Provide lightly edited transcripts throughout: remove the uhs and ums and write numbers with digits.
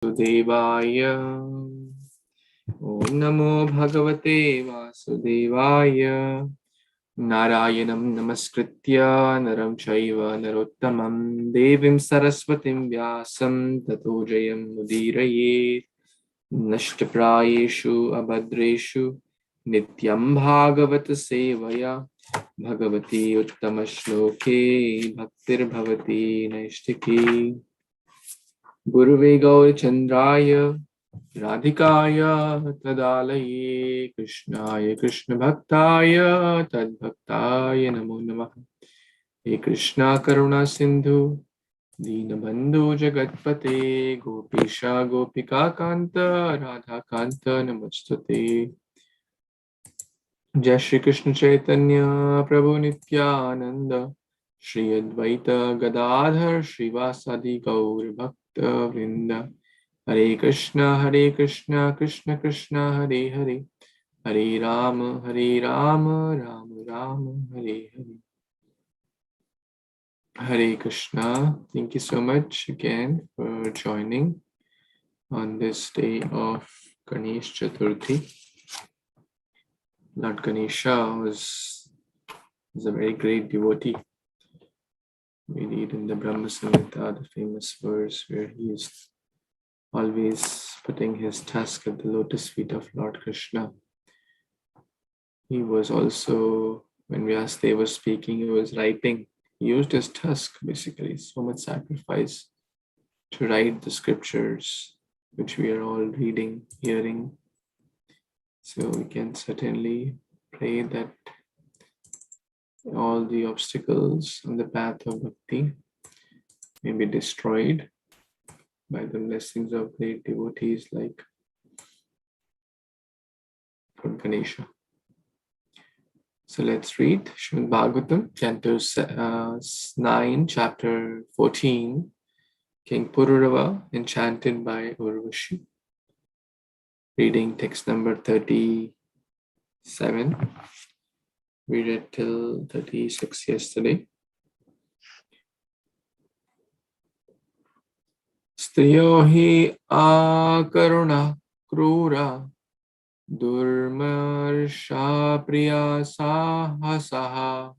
Devaya. Om Namo Bhagavate Vasudevaya. Narayanam Namaskritya Naram Chaiva Narottamam Devim Saraswatim Vyasam Tato Jayam Mudiraye Nashtaprayeshu Abhadreshu Nityaṁ bhāgavata-sevayā Bhagavati Uttama-shloke Bhaktir Bhavati Naishtiki Guruve Gaurachandraya Radhikaya Tadalaye Krishnaya Krishna Bhaktaya Tadbhaktaya Namo Namaha. He Krishna Karuna Sindhu Dīnabandhu Jagatpate Gopisha Gopika Kanta Radha Kanta Namostate. Jai Shri Krishna Caitanya Prabhu Nityananda Shri Advaita Gadadhar Shrivasadi Gaur Bhakta Vrinda. Hare Kṛṣṇa Krishna Krishna Hare Hare Hare Rama Rama Rama Hare Hare. Hare Kṛṣṇa. Thank you so much again for joining on this day of Ganesh Chaturthi. Lord Ganesha was a very great devotee. We read in the Brahma Samhita the famous verse where he is always putting his tusk at the lotus feet of Lord Krishna. He was also, when Vyasadeva was speaking, he was writing. He used his tusk, basically, so much sacrifice to write the scriptures, which we are all reading, hearing. So we can certainly pray that all the obstacles on the path of bhakti may be destroyed by the blessings of great devotees like Lord Ganesha. So let's read Śrīmad-Bhāgavatam, Canto 9, Chapter 14, King Purūravā, Enchanted by Urvaśī. Reading text number 37. We read till 36 yesterday. Striyo hi akaruna krura durmarsha priya sahasaha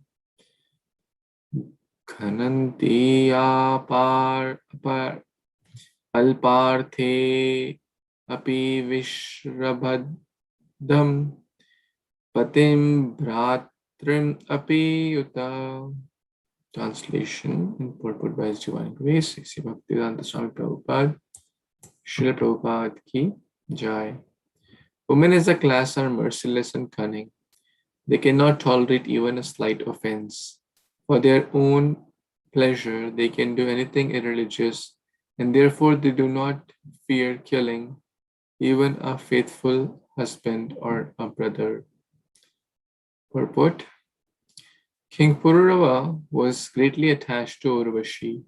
khananti alparthe api vishrabhadam patim bhratrim api yuta. Translation and purport by His Divine Grace, Sri Bhaktivedanta Swami Prabhupada, Srila Prabhupada ki Jai. Women as a class are merciless and cunning. They cannot tolerate even a slight offense. For their own pleasure, they can do anything irreligious, and therefore they do not fear killing even a faithful husband or a brother. Purport. King Purūravā was greatly attached to Urvaśī,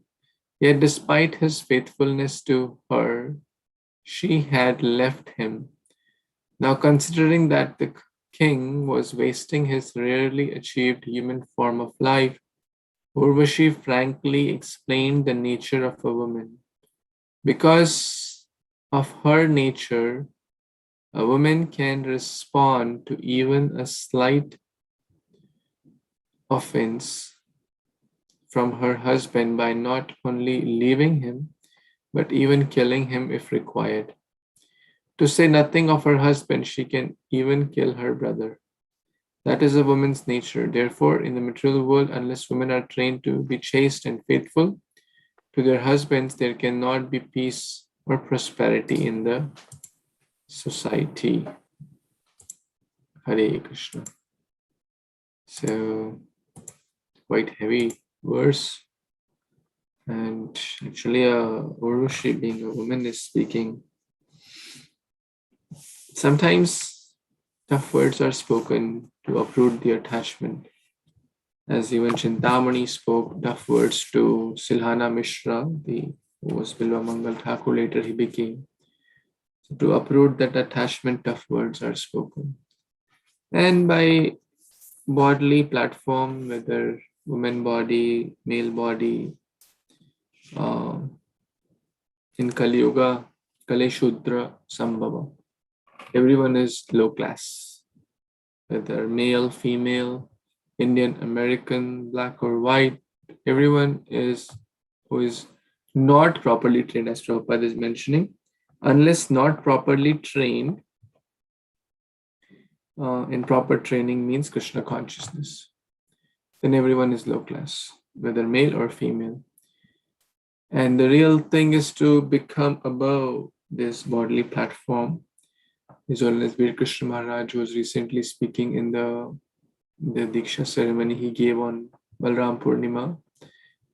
yet despite his faithfulness to her, she had left him. Now, considering that the king was wasting his rarely achieved human form of life, Urvaśī frankly explained the nature of a woman. Because of her nature, a woman can respond to even a slight offense from her husband by not only leaving him, but even killing him if required. To say nothing of her husband, she can even kill her brother. That is a woman's nature. Therefore, in the material world, unless women are trained to be chaste and faithful to their husbands, there cannot be peace or prosperity in the society. Hare Kṛṣṇa. So, quite heavy verse, and actually Urvaśī, being a woman, is speaking. Sometimes tough words are spoken to uproot the attachment, as even Chintamani spoke tough words to Silhana Mishra, who was Bilva Mangal Thakur, later he became. So to uproot that attachment, tough words are spoken. And by bodily platform, whether woman body, male body, in Kali Yuga, Kale Shudra Sambhava. Everyone is low class, whether male, female, Indian, American, black or white. Everyone is who is not properly trained, as Prabhupada is mentioning, unless not properly trained. In proper training means Krishna consciousness. Then everyone is low class, whether male or female. And the real thing is to become above this bodily platform. His Holiness Hare Kṛṣṇa Maharaj was recently speaking in the Diksha ceremony he gave on Balram Purnima.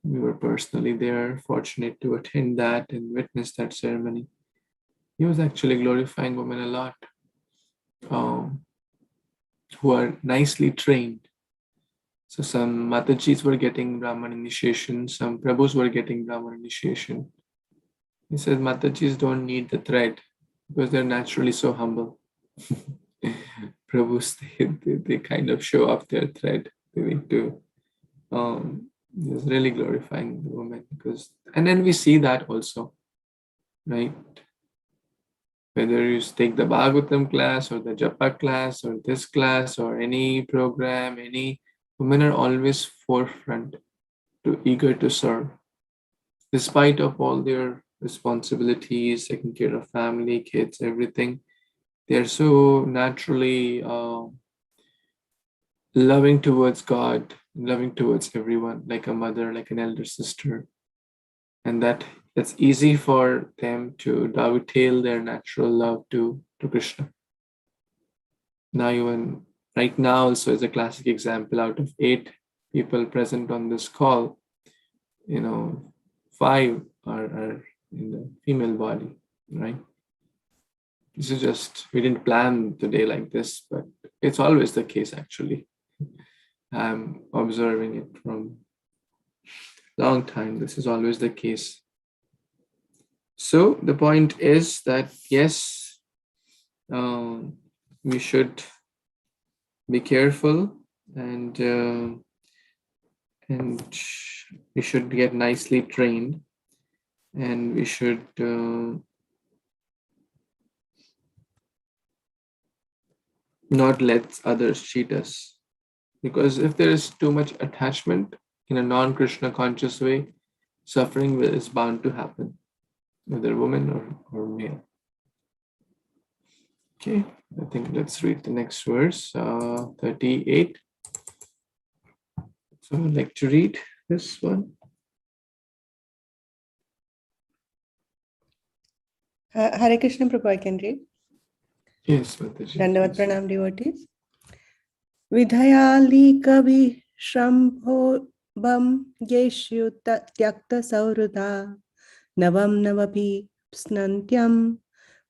We were personally there, fortunate to attend that and witness that ceremony. He was actually glorifying women a lot, who are nicely trained. So some Matajis were getting Brahman initiation, some Prabhus were getting Brahman initiation. He says Matajis don't need the thread because they're naturally so humble. Prabhus, they kind of show off their thread. They need to, it's really glorifying the woman because, and then we see that also, right? Whether you take the Bhagavatam class or the Japa class or this class or any program, any women are always forefront, eager to serve, despite of all their responsibilities, taking care of family, kids, everything. They're so naturally loving towards God, loving towards everyone, like a mother, like an elder sister, and that's easy for them to dovetail their natural love to Krishna. Now, even right now, also as a classic example, out of 8 people present on this call, 5 are in the female body, right? This is just, we didn't plan today like this, but it's always the case actually. I'm observing it from a long time. This is always the case. So the point is that yes, we should be careful and we should get nicely trained, and we should not let others cheat us. Because if there is too much attachment in a non-Krishna conscious way, suffering is bound to happen, whether woman or male. Okay, I think let's read the next verse, 38. So I'd like to read this one. Hare Kṛṣṇa, Prabhu, I can read. Yes, Mataji. Dandavat Pranam, devotees. Vidhayali kavi shambhobam yeshu tyakta saurudha navam navapi psnantyam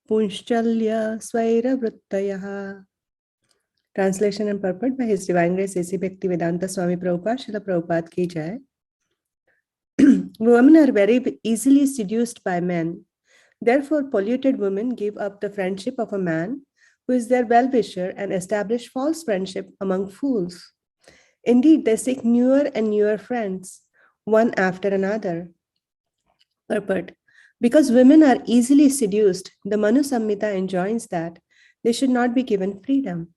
punschalya svaira vrittayaha. Translation and purport by His Divine Grace A.C. Bhaktivedanta Swami Prabhupada, Srila Prabhupada ki jai. Women are very easily seduced by men. Therefore, polluted women give up the friendship of a man who is their well-wisher and establish false friendship among fools. Indeed, they seek newer and newer friends, one after another. Purport. Because women are easily seduced, the Manu Samhita enjoins that they should not be given freedom.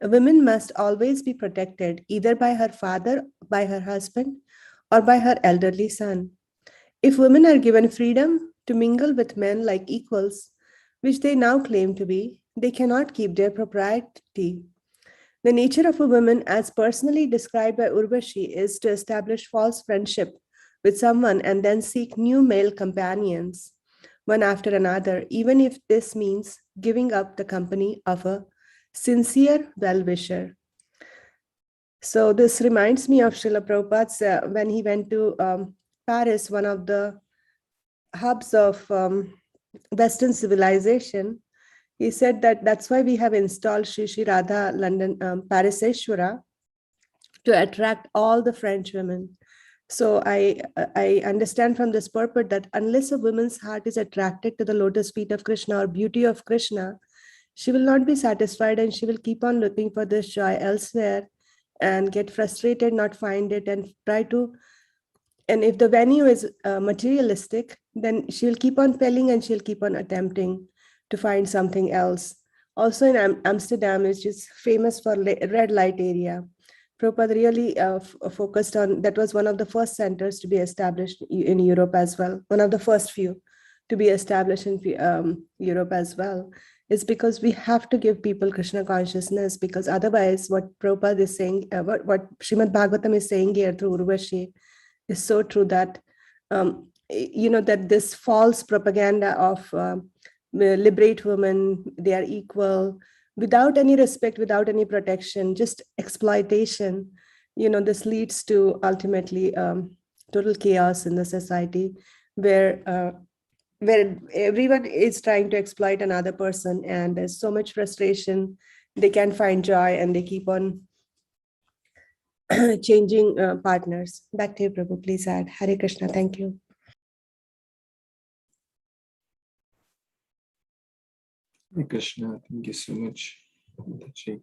A woman must always be protected either by her father, by her husband, or by her elderly son. If women are given freedom to mingle with men like equals, which they now claim to be, they cannot keep their propriety. The nature of a woman, as personally described by Urvaśī, is to establish false friendship with someone and then seek new male companions, one after another, even if this means giving up the company of a sincere well-wisher. So this reminds me of Srila Prabhupada's when he went to Paris, one of the hubs of Western civilization. He said that that's why we have installed Shri Radha London Pariseshwara to attract all the French women. So I understand from this purport that unless a woman's heart is attracted to the lotus feet of Krishna or beauty of Krishna, she will not be satisfied and she will keep on looking for this joy elsewhere and get frustrated, not find it, and try to. And if the venue is materialistic, then she'll keep on pelling and she'll keep on attempting to find something else. Also in Amsterdam, which is famous for red light area, Prabhupada really focused on, that was one of the first centers to be established in Europe as well, one of the first few to be established in Europe as well. It's because we have to give people Krishna consciousness, because otherwise what Prabhupada is saying, what Śrīmad-Bhāgavatam is saying here through Urvaśī is so true, that that this false propaganda of liberate women, they are equal, without any respect, without any protection, just exploitation, this leads to ultimately total chaos in the society, where everyone is trying to exploit another person, and there's so much frustration, they can't find joy, and they keep on changing partners. Back to you, Prabhu, please add. Hare Krishna, thank you. Hare Krishna, thank you so much, Mataji.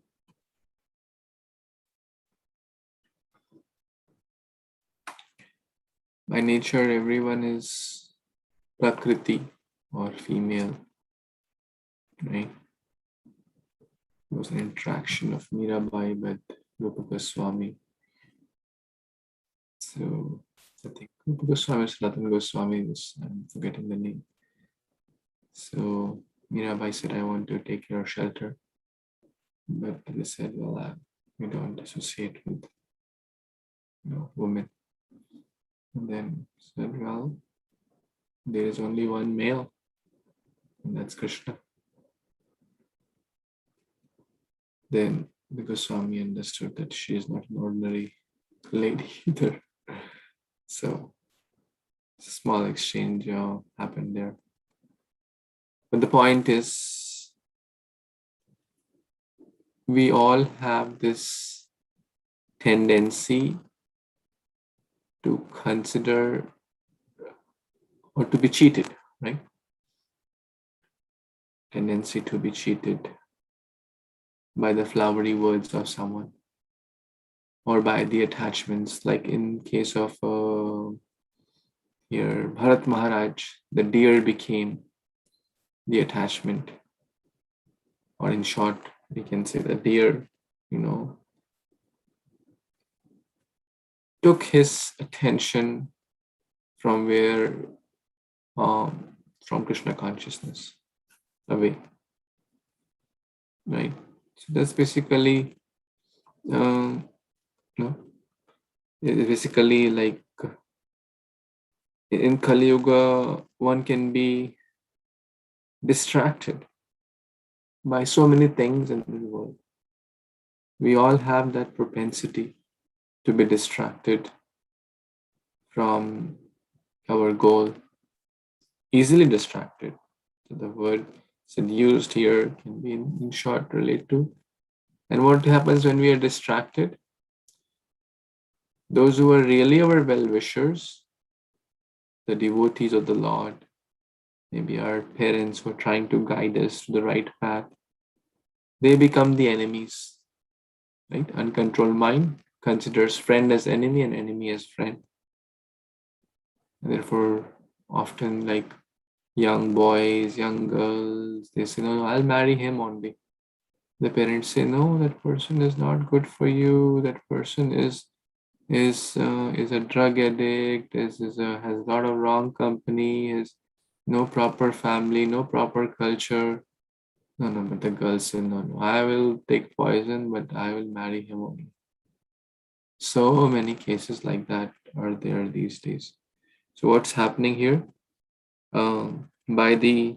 By nature, everyone is Prakriti or female, right? It was an interaction of Mirabai with Rupa Goswami. So I think Rupa Goswami is Ratan Goswami, I'm forgetting the name. So Mirabai said, I want to take your shelter. But they said, well, we don't associate with women. And then said, well, there is only one male, and that's Krishna. Then the Goswami understood that she is not an ordinary lady either. So a small exchange happened there. But the point is, we all have this tendency to consider or to be cheated, right? Tendency to be cheated by the flowery words of someone or by the attachments. Like in case of here, Bharat Maharaj, the deer became the attachment, or in short, we can say the deer, took his attention from from Krishna consciousness away, right? So that's basically, it's basically like in Kali Yuga, one can be distracted by so many things in the world. We all have that propensity to be distracted from our goal, easily distracted. So the word used here can be in short relate to. And what happens when we are distracted? Those who are really our well-wishers, the devotees of the Lord, maybe our parents who are trying to guide us to the right path, they become the enemies, right? Uncontrolled mind considers friend as enemy and enemy as friend. And therefore, often like young boys, young girls, they say, no, I'll marry him only. The parents say, no, that person is not good for you. That person is a drug addict, has a lot of wrong company, has no proper family, no proper culture. No, but the girl said, no, I will take poison, but I will marry him only. So many cases like that are there these days. So what's happening here? By the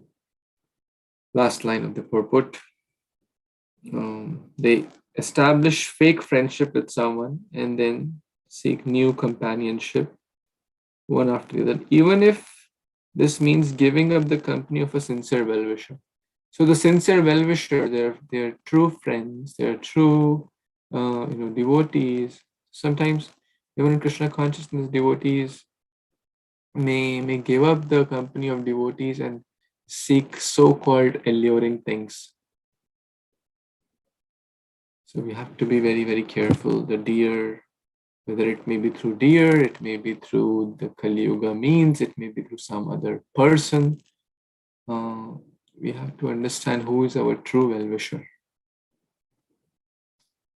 last line of the purport, they establish fake friendship with someone and then seek new companionship one after the other, even if this means giving up the company of a sincere well-wisher. So the sincere well-wisher, they're true friends, they're true devotees. Sometimes even in Krishna consciousness, devotees may give up the company of devotees and seek so-called alluring things. So we have to be very, very careful. The deer Whether it may be through deer, it may be through the Kali Yuga means, it may be through some other person. We have to understand who is our true well-wisher.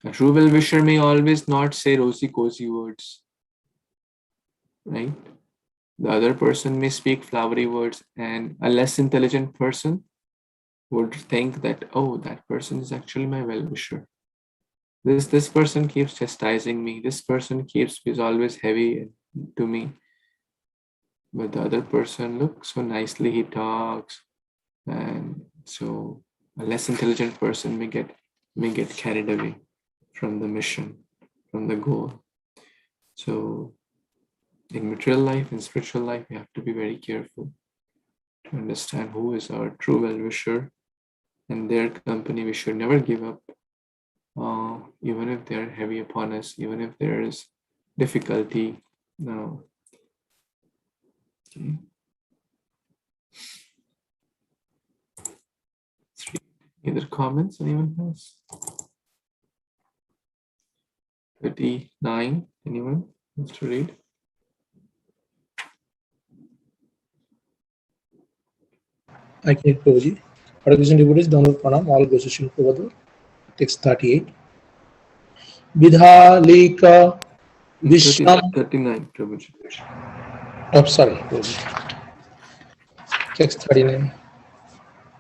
A true well-wisher may always not say rosy-cozy words, right? The other person may speak flowery words, and a less intelligent person would think that, oh, that person is actually my well-wisher. This person keeps chastising me. This person is always heavy to me. But the other person, look, so nicely he talks. And so a less intelligent person may get carried away from the mission, from the goal. So in material life, in spiritual life, we have to be very careful to understand who is our true well-wisher, and their company we should never give up, even if they're heavy upon us, even if there is difficulty. No. Okay. Any other comments anyone has? 39, anyone wants to read? I can read, Prabhuji. Hare Krishna devotees, downward pranam, all goes to Śrī Prabhupada. Text 38. Vidhalika Vishram. 39, Prabhuji. Oh, sorry, Prabhuji. Text 39.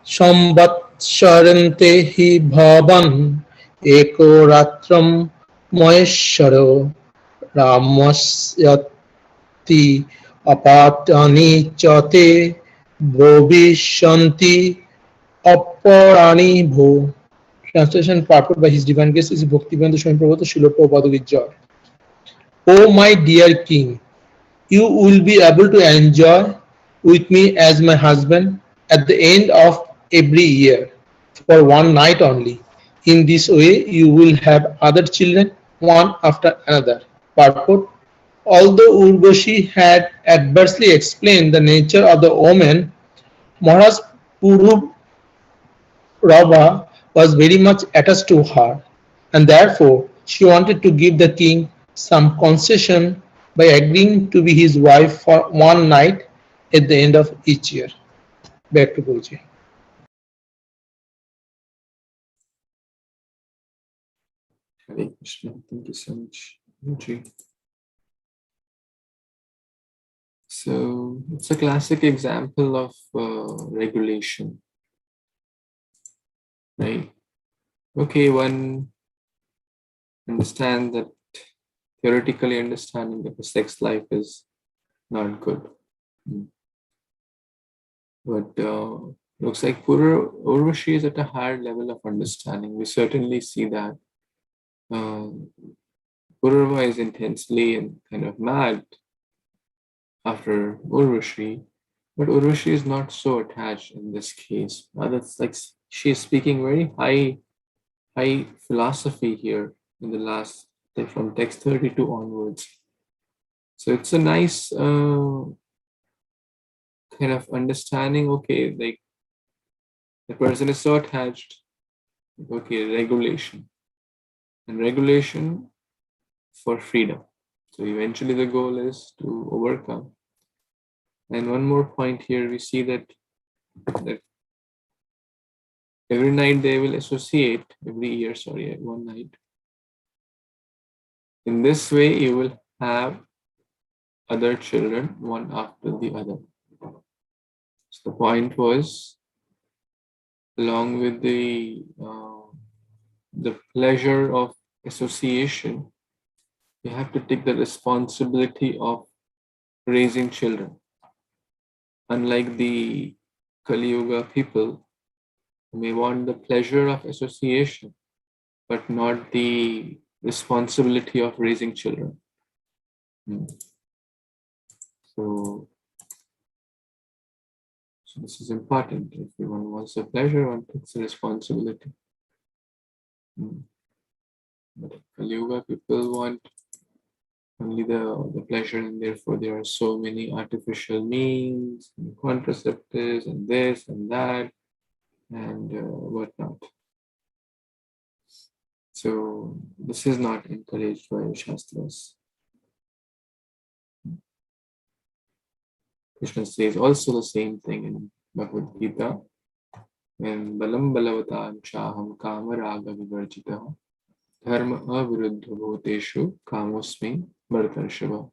Samvatsarante hi bhavan eko ratram maheshwaro ramasyati apatani chate bhovishanti aparani bho. Translation purport by His Divine Grace is Bhaktivedanta Swami Prabhupada Srila Prabhupada with joy. O my dear King, you will be able to enjoy with me as my husband at the end of every year for one night only. In this way, you will have other children one after another. Purport. Although Urvaśī had adversely explained the nature of the woman, Maharaj Purūravā was very much attached to her, and therefore she wanted to give the king some concession by agreeing to be his wife for one night at the end of each year. Back to Guruji. Hare Krishna. Thank you so much, Guruji. So it's a classic example of regulation, right? Okay, one understand that theoretically understanding that the sex life is not good. But looks like Urvaśī is at a higher level of understanding. We certainly see that. Purūravā is intensely and kind of mad after Urvaśī, but Urvaśī is not so attached in this case. That's like she is speaking very high philosophy here in the last, from text 32 onwards. So it's a nice kind of understanding. Okay, like the person is so attached. Okay, regulation, and regulation for freedom. So eventually the goal is to overcome. And one more point here, we see that every night they will associate, every year, sorry, one night. In this way, you will have other children, one after the other. So the point was, along with the pleasure of association, you have to take the responsibility of raising children. Unlike the Kali Yuga people, who may want the pleasure of association, but not the responsibility of raising children. So this is important. If one wants a pleasure, one takes a responsibility. But Kali Yuga people want only the pleasure, and therefore there are so many artificial means, and contraceptives, and this and that, and whatnot. So this is not encouraged by the Shastras. Krishna says also the same thing in Bhagavad Gita. When balam balavatam chaham kama raga vivarjitaha dharma aviruddha bhuteshu kamosmi bharatarshava.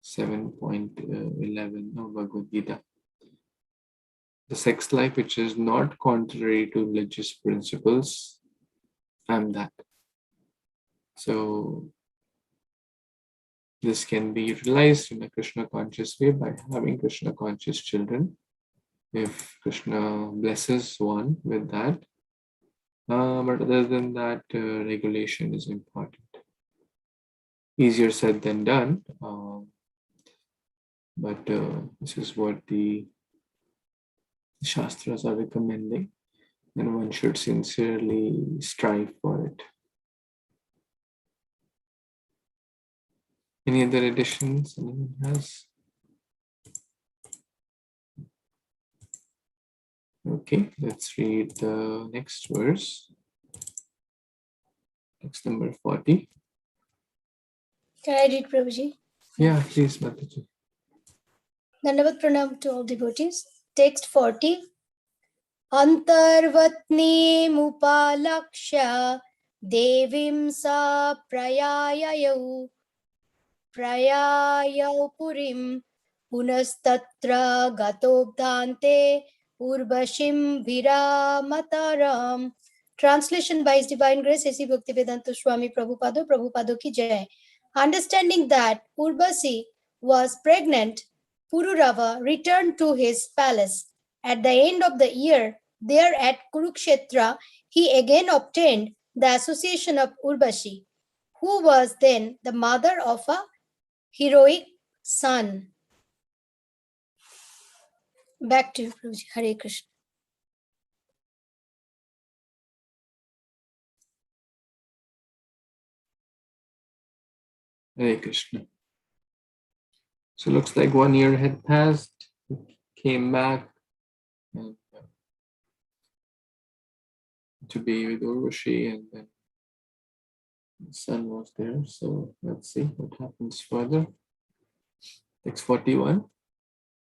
7.11 of Bhagavad Gita. The sex life which is not contrary to religious principles, I'm that. So this can be utilized in a Krishna conscious way by having Krishna conscious children. If Krishna blesses one with that, but other than that, regulation is important. Easier said than done, but this is what the Shastras are recommending, and one should sincerely strive for it. Any other additions anyone has? Okay, let's read the next verse. Text number 40. Can I read, Prabhuji? Yeah, please, Mataji. Dandavat pranam to all devotees. Text 40. Antarvatni mupalaksha devim sa prayayau purim punastatra gatobdante urvashim viramataram. Translation by His Divine Grace, A.C. Bhaktivedanta Swami Prabhupada ki jai. Understanding that Urvaśī was pregnant, Purūravā returned to his palace. At the end of the year, there at Kurukshetra, he again obtained the association of Urvaśī, who was then the mother of a heroic son. Back to you, Prabhuji. Hare Kṛṣṇa. Hare Krishna. So looks like 1 year had passed. He came back and, to be with Urvaśī, and then the son was there. So let's see what happens further. Text 41.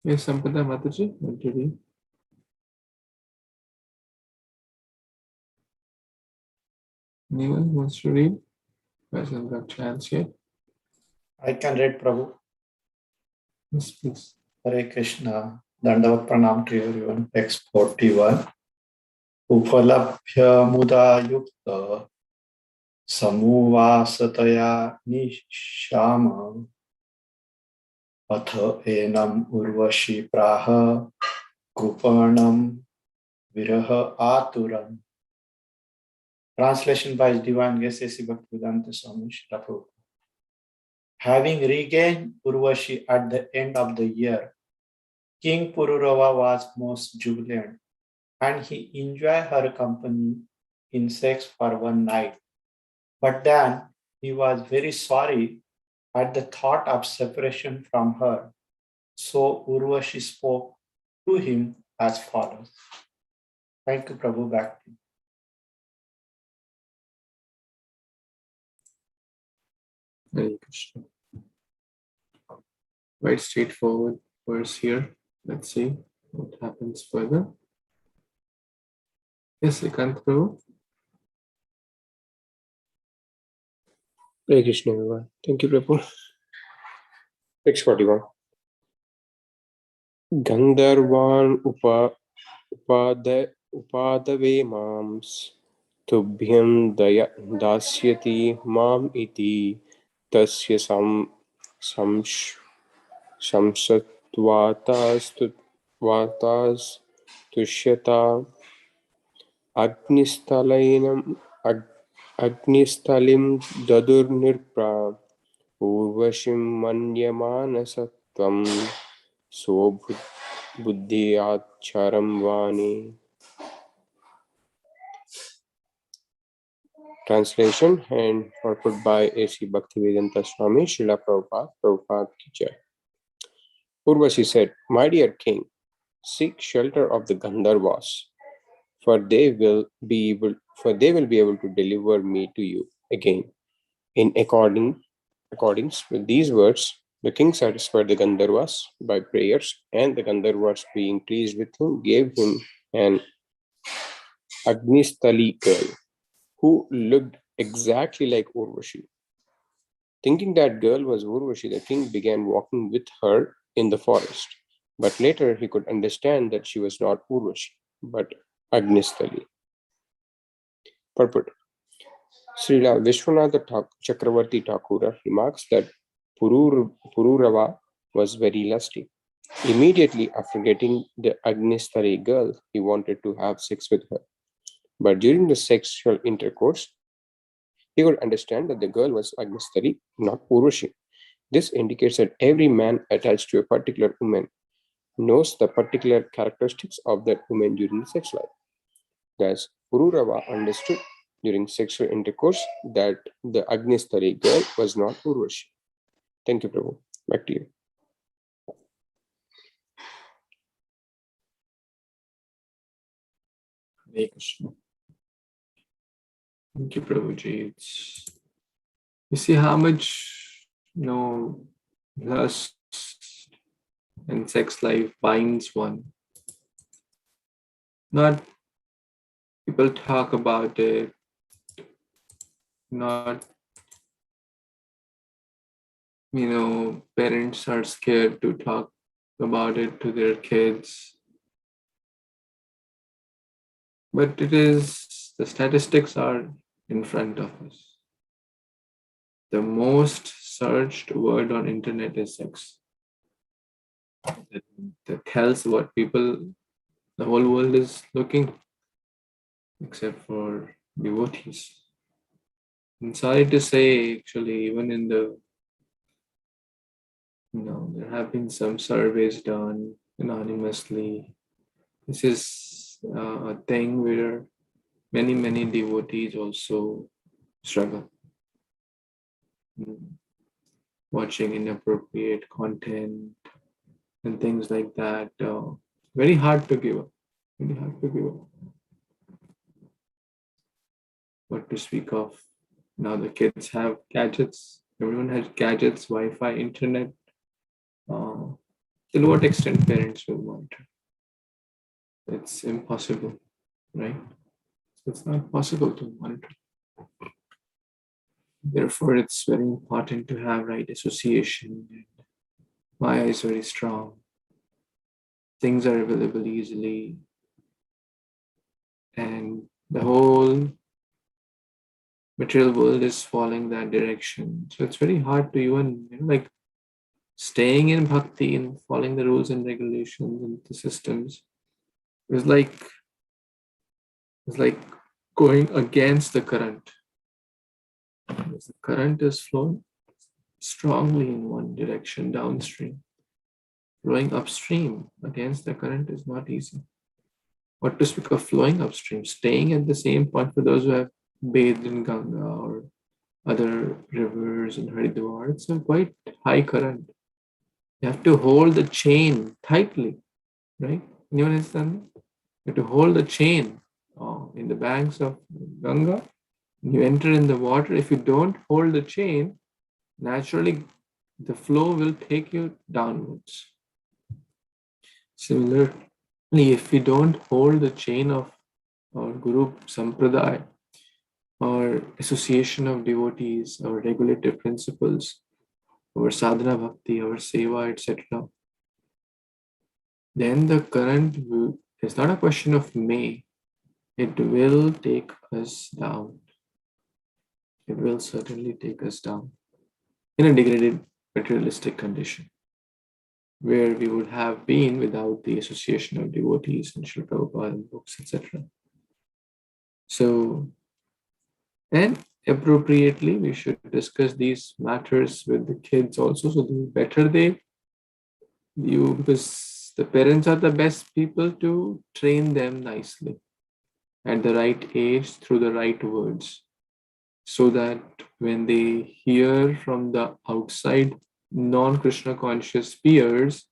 Yes, Sampada Mataji, want to read? Anyone wants to read? Hasn't got chance yet. I can read, Prabhu. Yes, please. Hare Krishna. Dandavat pranam to everyone. Text 41. Upalabhya muda yukta samuvasataya nishama atha enam urvashi praha kupanam viraha aturam. Translation by His Divine Grace, A.C. Bhaktivedanta Swami Srila Prabhupada. Having regained Urvaśī at the end of the year, King Purūravā was most jubilant, and he enjoyed her company in sex for one night. But then he was very sorry at the thought of separation from her. So Urvaśī spoke to him as follows. Thank you, Prabhu. Back to you. Hare Krishna. Quite straightforward verse here. Let's see what happens further. Yes, Canto. Hare Krishna, everyone. Thank you, Prabhu. Text 41. Gandharvan upadave mams tubhyam dasyati mam iti tasya samsatvatas tushyata agnistalim dadurnirpra urvashim manyamanasatvam so buddhiyacharam vani. Translation and purport by A.C. Bhaktivedanta Swami Srila Prabhupada ki jai. Urvaśī said, "My dear king, seek shelter of the Gandharvas, for they will be able to deliver me to you again." In accordance with these words, The king satisfied the Gandharvas by prayers, and the Gandharvas, being pleased with him, gave him an Agnistali girl who looked exactly like Urvaśī. Thinking that girl was Urvaśī, the king began walking with her in the forest. But later he could understand that she was not Urvaśī, but Agnistali. Purport. Srila Vishwanatha Chakravarti Thakura remarks that Purūravā was very lusty. Immediately after getting the Agnistali girl, he wanted to have sex with her. But during the sexual intercourse, he could understand that the girl was Agnistali, not Urvaśī. This indicates that every man attached to a particular woman knows the particular characteristics of that woman during the sex life. Thus, Purūravā understood during sexual intercourse that the Agnistali girl was not Urvaśī. Thank you, Prabhu. Back to you. Hare Kṛṣṇa. Thank you, Prabhuji. You see how much, lust and sex life binds one. Not people talk about it, not, parents are scared to talk about it to their kids. But the statistics are in front of us. The most searched word on internet is sex. That tells what people, the whole world is looking, except for devotees. And sorry to say, actually, even in the, there have been some surveys done anonymously. This is a thing where many devotees also struggle. Watching inappropriate content and things like that. Very hard to give up. Very hard to give up. What to speak of? Now the kids have gadgets. Everyone has gadgets, Wi-Fi, internet. Till what extent parents will monitor? It's impossible, right? So it's not possible to monitor. Therefore, it's very important to have right association. Maya is very strong. Things are available easily. And the whole material world is following that direction. So it's very hard to even, staying in bhakti and following the rules and regulations and the systems is like going against the current. Because the current is flowing strongly in one direction downstream. Flowing upstream against the current is not easy. What to speak of flowing upstream, staying at the same point for those who have bathed in Ganga or other rivers in Haridwar, it's a quite high current. You have to hold the chain tightly, right? You understand? You have to hold the chain in the banks of Ganga. You enter in the water. If you don't hold the chain, naturally the flow will take you downwards. Similarly, if we don't hold the chain of our Guru Sampradaya, our association of devotees, our regulative principles, our sadhana bhakti, our seva, etc., then the current is not a question of may, it will take us down. It will certainly take us down in a degraded materialistic condition, where we would have been without the association of devotees and Srila Prabhupada and books, etc. So, and appropriately, we should discuss these matters with the kids also, so the better because the parents are the best people to train them nicely at the right age through the right words, so that when they hear from the outside non-Krishna conscious peers,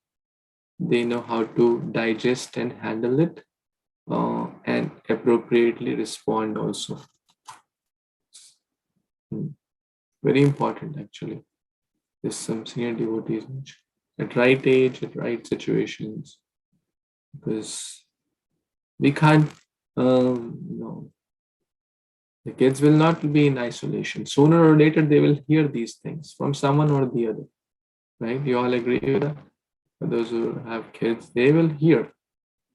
they know how to digest and handle it and appropriately respond also. Very important, actually. there's some senior devotees at right age, at right situations, because we can't, the kids will not be in isolation. Sooner or later, they will hear these things from someone or the other, right? You all agree with that? For those who have kids, they will hear,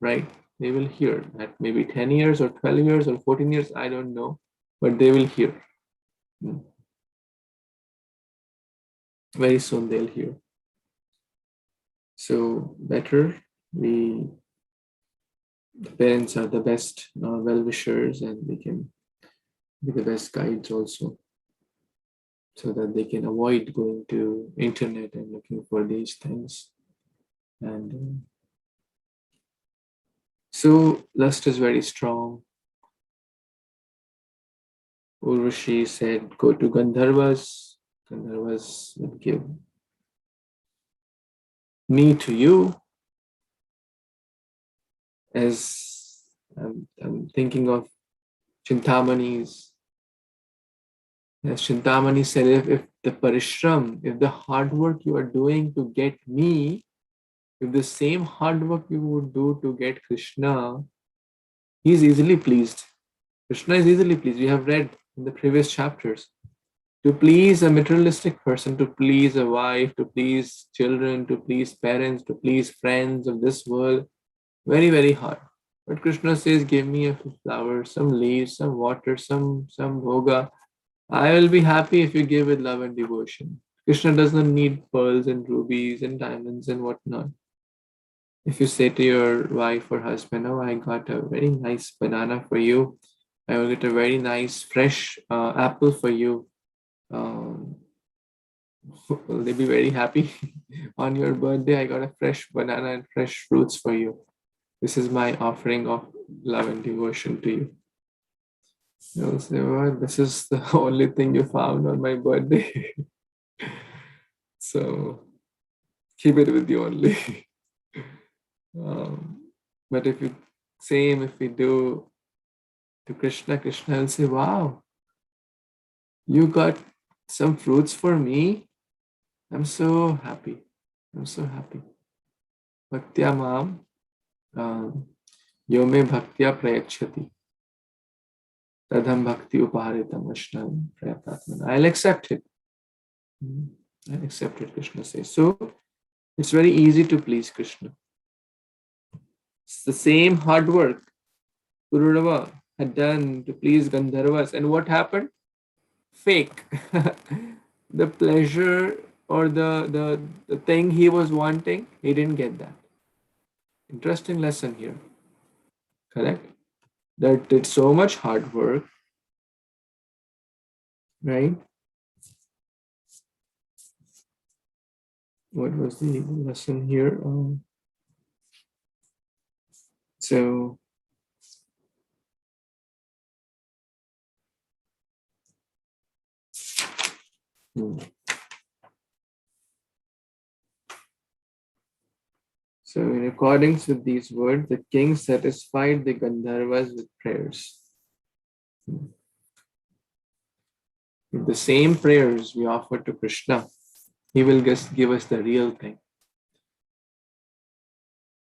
right? They will hear at maybe 10 years or 12 years or 14 years, I don't know, but they will hear. Very soon they'll hear. So better the parents are the best well-wishers, and they can be the best guides also, so that they can avoid going to internet and looking for these things. And so lust is very strong. Urvaśī said, go to Gandharvas. Gandharvas would give me to you. As I'm thinking of Chintamani's, as Chintamani said, if the parishram, if the hard work you are doing to get me, if the same hard work you would do to get Krishna, he is easily pleased. Krishna is easily pleased. We have read in the previous chapters. To please a materialistic person, to please a wife, to please children, to please parents, to please friends of this world, very, very hard. But Krishna says, give me a flower, some leaves, some water, some bhoga. I will be happy if you give with love and devotion. Krishna does not need pearls and rubies and diamonds and whatnot. If you say to your wife or husband, oh, I got a very nice banana for you, I will get a very nice fresh apple for you, will they be very happy? On your birthday, I got a fresh banana and fresh fruits for you. This is my offering of love and devotion to you. They'll say, well, this is the only thing you found on my birthday. So keep it with you only. But if we do to Krishna, Krishna will say, wow, you got some fruits for me. I'm so happy. I'm so happy. Bhaktya mam yo me bhaktya prayachati. Tadham bhakti upaharitam vashnam prayatatmana. I'll accept it. I'll accept it, Krishna says. So it's very easy to please Krishna. It's the same hard work Purūravā had done to please Gandharvas. And what happened? Fake. The pleasure or the thing he was wanting, he didn't get that. Interesting lesson here. Correct? That did so much hard work, right? What was the lesson here? So in accordance with these words, the king satisfied the Gandharvas with prayers. With the same prayers we offer to Krishna, he will just give us the real thing.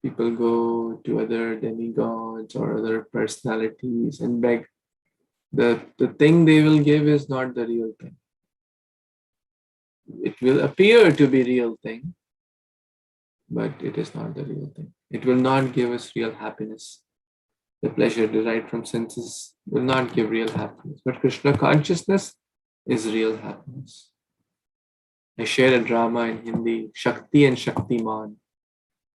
People go to other demigods or other personalities and beg. The thing they will give is not the real thing. It will appear to be real thing, but it is not the real thing. It will not give us real happiness. The pleasure derived from senses will not give real happiness. But Krishna consciousness is real happiness. I shared a drama in Hindi, Shakti and Shaktiman.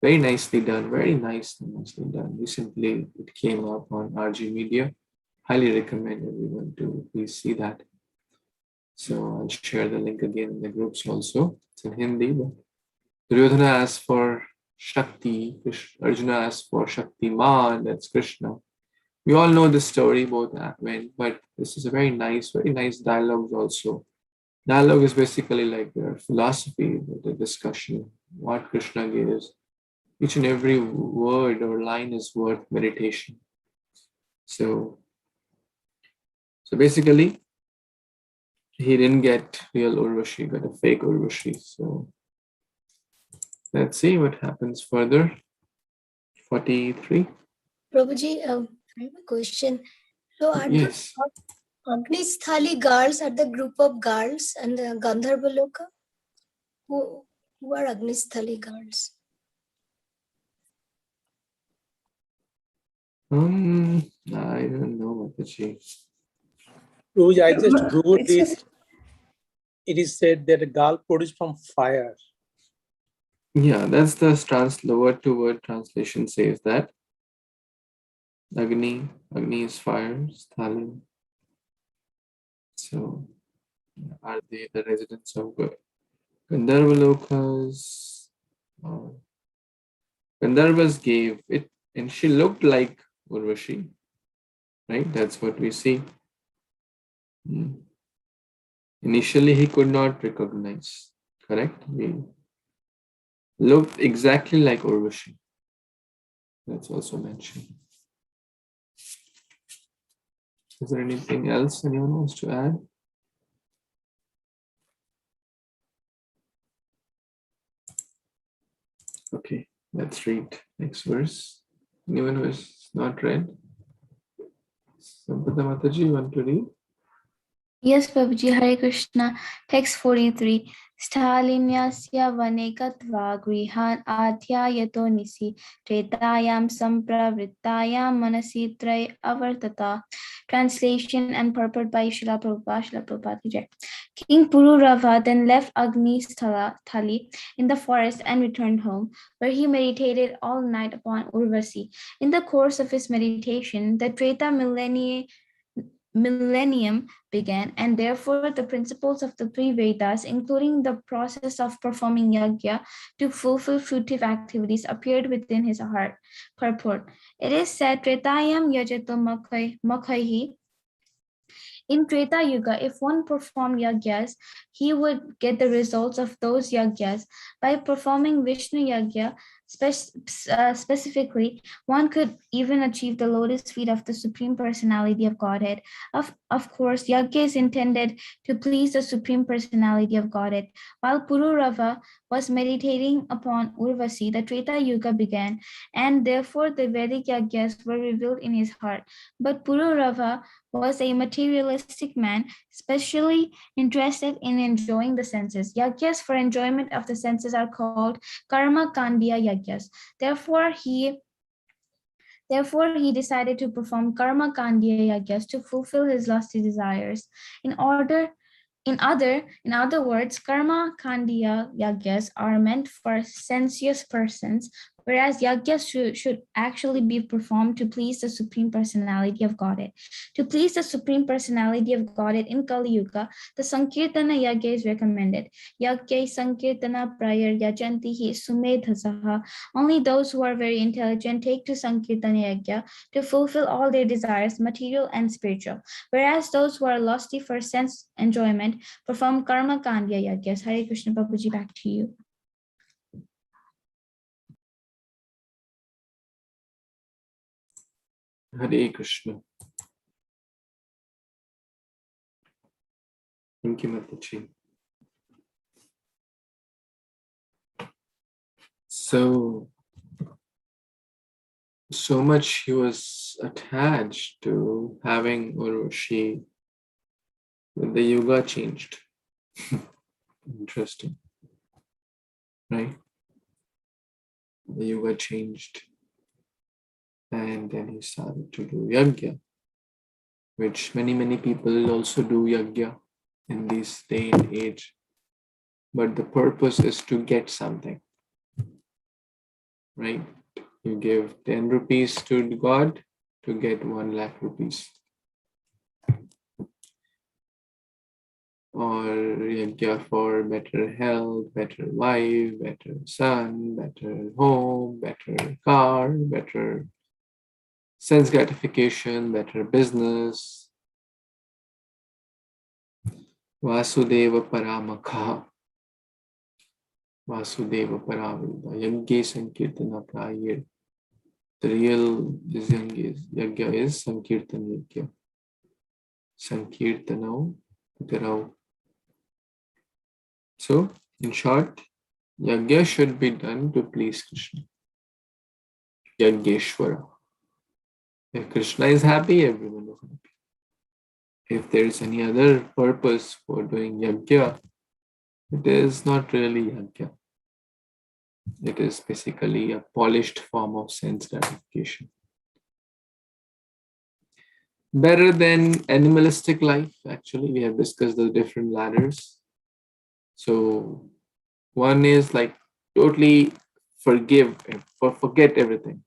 Very nicely done, very nicely done. Recently, it came up on RG Media. Highly recommend everyone to please see that. So I'll share the link again in the groups also. It's in Hindi, but Duryodhana asked for Shakti, Arjuna asked for Shaktiman, that's Krishna. We all know the story, both went, but this is a very nice dialogue also. Dialogue is basically like their philosophy, the discussion, what Krishna gives. Each and every word or line is worth meditation. So basically, he didn't get real Urvaśī, he got a fake Urvaśī. So let's see what happens further. 43. Prabhuji, I have a question. So are Yes. the Agnisthali girls are the group of girls and the Gandharva Loka? Who are Agnisthali girls? I don't know, Mataji. Prabhuji, I just wrote It's it. It is said that a girl produced from fire. Yeah, that's the word to word translation says that. Agni is fire, Sthali. So, are they the residents of Gandharva Lokas? Gandharvas gave it, and she looked like Urvaśī, right? That's what we see. Initially, he could not recognize, correct? He looked exactly like Urvaśī. That's also mentioned. Is there anything else anyone wants to add? Okay, let's read next verse. Anyone who has not read? Sampata Mataji, you want to read? Yes, Prabhuji, Hare Krishna. Text 43. Stalinyasya vanekatva grihan adhyayato nisi tretayam sampravrittayam manasi tray avartata. Translation and purport by Srila Prabhupada. King Purūravā then left Agnisthali in the forest and returned home, where he meditated all night upon Urvaśī. In the course of his meditation, the Treta millennium began, and therefore the principles of the three Vedas, including the process of performing yagya to fulfill fruitive activities, appeared within his heart. Purport. It is said, Tretayam yajato makhaihi. In Treta Yuga, if one performed yagyas, he would get the results of those yagyas. By performing Vishnu yagya, specifically, one could even achieve the lotus feet of the Supreme Personality of Godhead. Of course, yagya is intended to please the Supreme Personality of Godhead. While Purūravā was meditating upon Urvaśī, the Treta Yuga began, and therefore the Vedic yagyas were revealed in his heart. But Purūravā was a materialistic man, especially interested in enjoying the senses. Yagyas for enjoyment of the senses are called karma kandiya yagyas. Therefore, he decided to perform karma kandiya yagyas to fulfill his lusty desires. In other words, karma kandiya yagyas are meant for sensuous persons, whereas yagyas should actually be performed to please the Supreme Personality of Godhead. To please the Supreme Personality of Godhead in Kali Yuga, the Sankirtana yagya is recommended. Yagya Sankirtana prayar yajantihi sumedhasaha. Only those who are very intelligent take to Sankirtana yagya to fulfill all their desires, material and spiritual, whereas those who are lusty for sense enjoyment perform karma kandya yagyas. Hare Krishna. Prabhuji, back to you. Hare Krishna. Thank you, Mataji. So much he was attached to having Urvaśī that the yoga changed. Interesting, right? The yoga changed, and then he started to do yagya, which many people also do yagya in this day and age. But the purpose is to get something, right? You give 10 rupees to God to get 1 lakh rupees. Or yagya for better health, better wife, better son, better home, better car, better sense gratification, better business. Vasudeva Paramakha. Vasudeva Paravrita. Yagya Sankirtana Prayir. The real yagya is Sankirtana yagya. Sankirtanam Pitarau So, in short, yagya should be done to please Krishna. Yagyeshwara. If Krishna is happy, everyone is happy. If there is any other purpose for doing yagya, it is not really yagya. It is basically a polished form of sense gratification. Better than animalistic life, actually, we have discussed the different ladders. So one is like totally forget everything.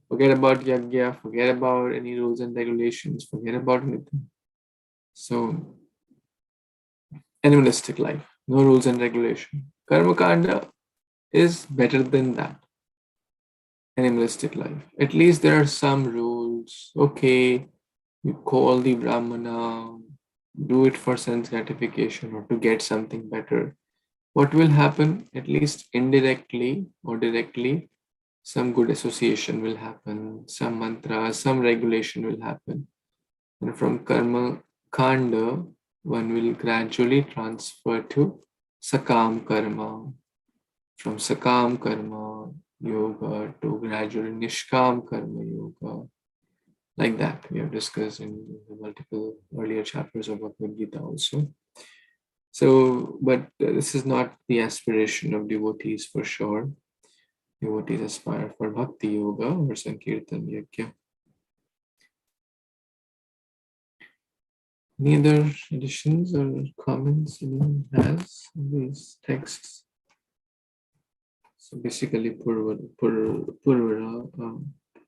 Forget about yagya, forget about any rules and regulations, forget about anything. So animalistic life, no rules and regulation. Karma kanda is better than that. Animalistic life. At least there are some rules. Okay, you call the Brahmana, do it for sense gratification or to get something better. What will happen? At least indirectly or directly, some good association will happen, some mantra, some regulation will happen. And from karma kanda, one will gradually transfer to sakam karma. From sakam karma yoga to gradually nishkam karma yoga. Like that, we have discussed in the multiple earlier chapters of Bhagavad Gita also. So, but this is not the aspiration of devotees for sure. Devotees aspire for bhakti yoga or sankirtan yagya. Any other additions or comments anyone has on these texts? So basically,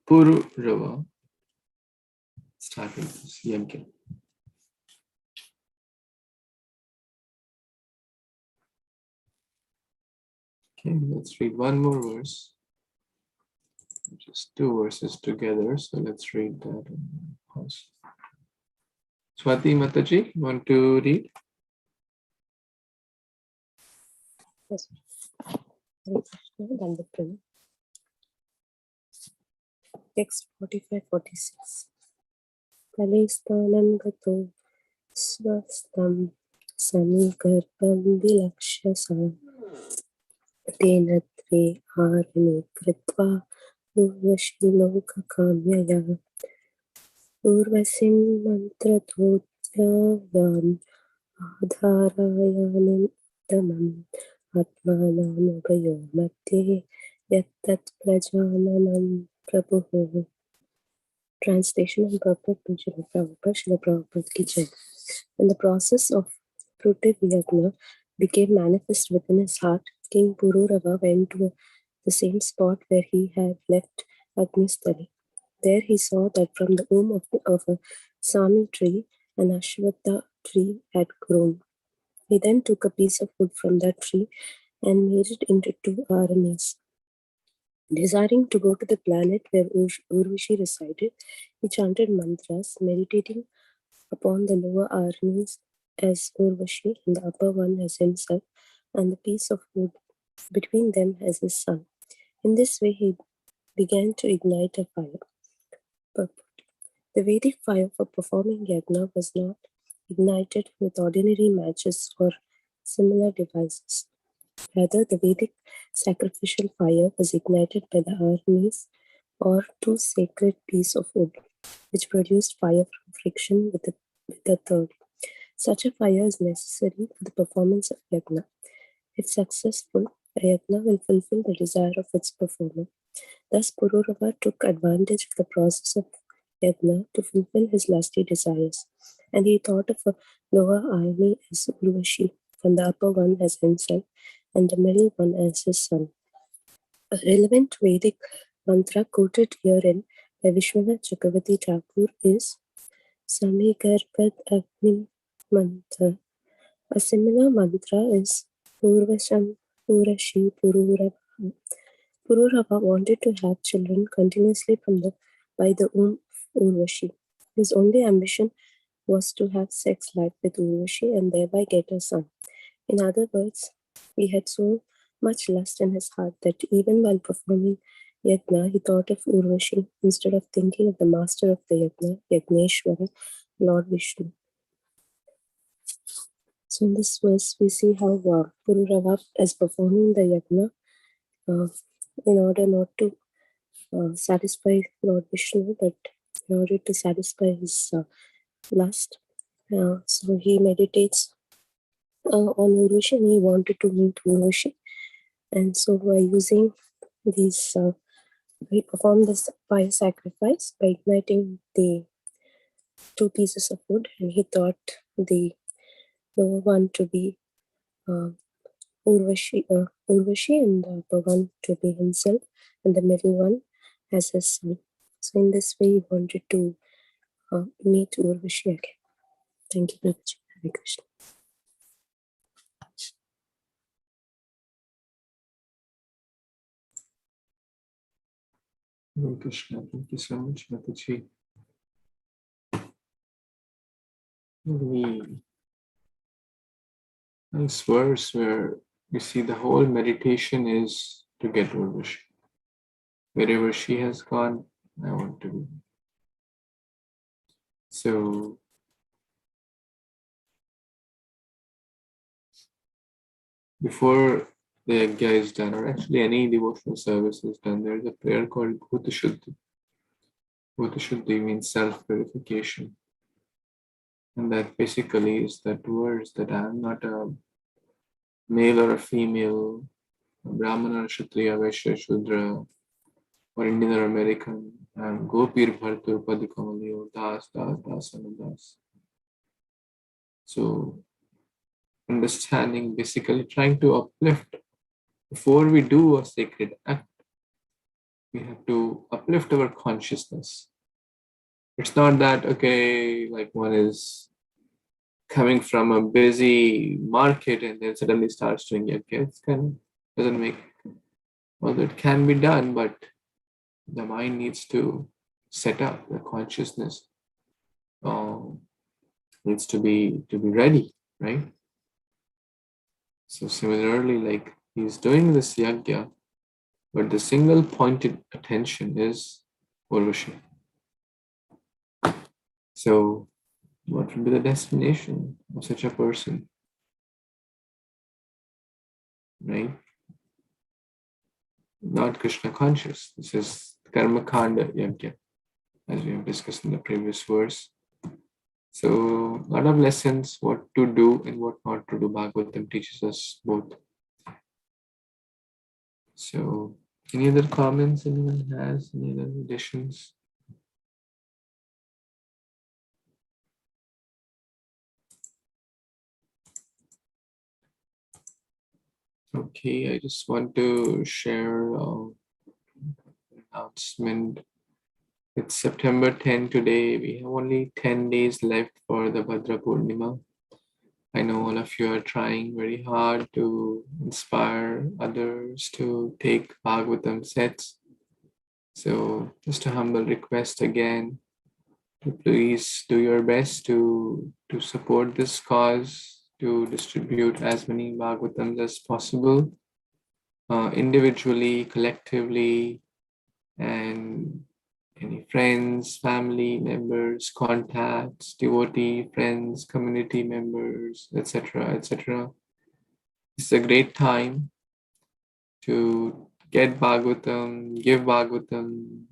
Purūravā starting this yagya. Okay, let's read one more verse. Just two verses together, so let's read that. Swati Mataji, want to read? Yes. Hare Kṛṣṇa, Dandavat. Text 45-46. Kalesthanam gato swastam samikarbam vilakshasa tenatre arane kritva urvaśī lokakamyaya urvasim mantratodhyayam adharayanam damam atmanam ubayo madhye yattat prajananam prabhu. Translation and purport by Śrīla Prabhupada, Śrīla Prabhupada ki Jai. When the process of Purūravā became manifest within his heart, King Purūravā went to the same spot where he had left Agnisthali. There he saw that from the womb of a Sami tree, an Ashwatha tree had grown. He then took a piece of wood from that tree and made it into two aranis. Desiring to go to the planet where Urvaśī resided, he chanted mantras, meditating upon the lower aranis as Urvaśī and the upper one as himself, and the piece of wood between them as his son. In this way, he began to ignite a fire. Purport. The Vedic fire for performing yagna was not ignited with ordinary matches or similar devices. Rather, the Vedic sacrificial fire was ignited by the aranis or two sacred pieces of wood, which produced fire from friction with the third. Such a fire is necessary for the performance of yagna. If successful, a yagna will fulfill the desire of its performer. Thus, Purūravā took advantage of the process of yagna to fulfill his lusty desires, and he thought of a lower arani as Urvaśī, and the upper one as himself, and the middle one as his son. A relevant Vedic mantra quoted herein by Vishwanath Chakravarti Thakur is Samikarbad Agni Mantra. A similar mantra is Urvaśam Urvaśī Purūravā. Purūravā wanted to have children continuously by the womb of Urvaśī. His only ambition was to have sex life with Urvaśī and thereby get a son. In other words, he had so much lust in his heart that even while performing yagna, he thought of Urvaśī instead of thinking of the master of the yagna, Yagneshwara, Lord Vishnu. So in this verse, we see how Purūravā is performing the yajna in order not to satisfy Lord Vishnu, but in order to satisfy his lust. So he meditates on Urvaśī, and he wanted to meet Urvaśī. And so by using these, he performed this fire sacrifice by igniting the 2 pieces of wood, and he thought the lower one to be Urvaśī, and the upper one to be himself, and the middle one as his son. So in this way, he wanted to meet Urvaśī again. Thank you, Prabhuji. Hare Kṛṣṇa. Hare Krishna. Thank you so much, Mataji. Nice verse where you see the whole meditation is to get Urvaśī. Wherever she has gone, I want to be. So before the yajna is done, or actually any devotional service is done, there is a prayer called Bhuta-shuddhi. Bhuta-shuddhi means self-purification. And that basically is that words that I am not a male or a female, a Brahmana or Kshatriya, Vaishya, Shudra, or Indian or American. I am Gopir Bhartur Padikamalio, Das, Das, Das, and Das. So understanding, basically trying to uplift. Before we do a sacred act, we have to uplift our consciousness. It's not that, okay, like one is coming from a busy market and then suddenly starts doing yajna. It doesn't make, well, it can be done, but the mind needs to set up, the consciousness needs to be ready, right? So similarly, like he's doing this yajna, but the single pointed attention is Urvaśī. So what would be the destination of such a person? Right? Not Krishna conscious. This is karma kanda yajna, as we have discussed in the previous verse. So a lot of lessons, what to do and what not to do. Bhagavatam teaches us both. So any other comments anyone has? Any other additions? Okay, I just want to share an announcement. It's September 10 today. We have only 10 days left for the Bhadra Purnima. I know all of you are trying very hard to inspire others to take Bhagavatam sets. So just a humble request again to please do your best to support this cause, to distribute as many Bhagavatams as possible, individually, collectively, and any friends, family members, contacts, devotee friends, community members, etc., etc. It's a great time to get Bhagavatam, give Bhagavatam,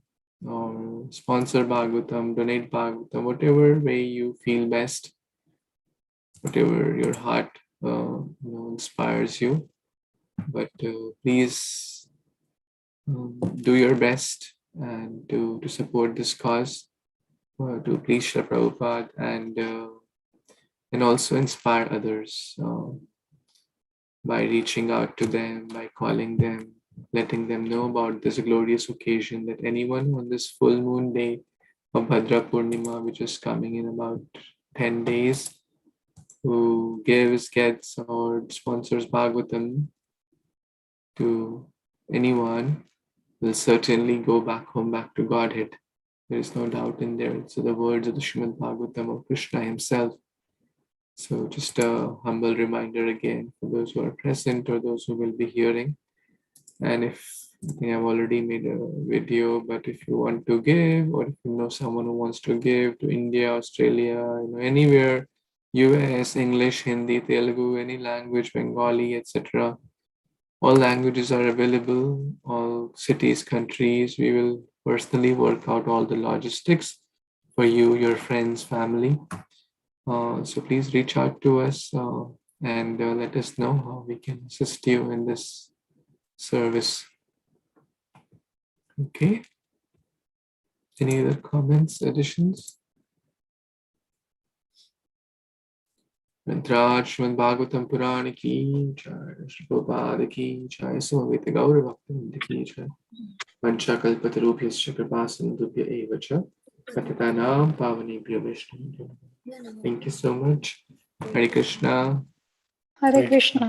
or sponsor Bhagavatam, donate Bhagavatam, whatever way you feel best, whatever your heart inspires you. But please do your best and to support this cause, to please Srila Prabhupada, and also inspire others by reaching out to them, by calling them, letting them know about this glorious occasion, that anyone on this full moon day of Bhadra Purnima, which is coming in about 10 days, who gives, gets, or sponsors Bhagavatam to anyone, will certainly go back home, back to Godhead. There is no doubt in there. So the words of the Śrīmad-Bhāgavatam of Krishna himself. So just a humble reminder again for those who are present or those who will be hearing. And I think I've already made a video, but if you want to give, or if you know someone who wants to give to India, Australia, anywhere, US, English, Hindi, Telugu, any language, Bengali, etc. All languages are available, all cities, countries. We will personally work out all the logistics for you, your friends, family. So please reach out to us and let us know how we can assist you in this service. Okay. Any other comments, additions? Śrīmad-Bhāgavatam Purāṇa ki jai, Śrī Prabhupada ki jai, Samaveta Gaura Bhakta ki jai, Panchakalpatarubhyascha Kripasindubhya eva cha, Patitanam Pavanebhyo Vaishnavabhyo. Thank you so much. Hare Krishna. Hare Krishna.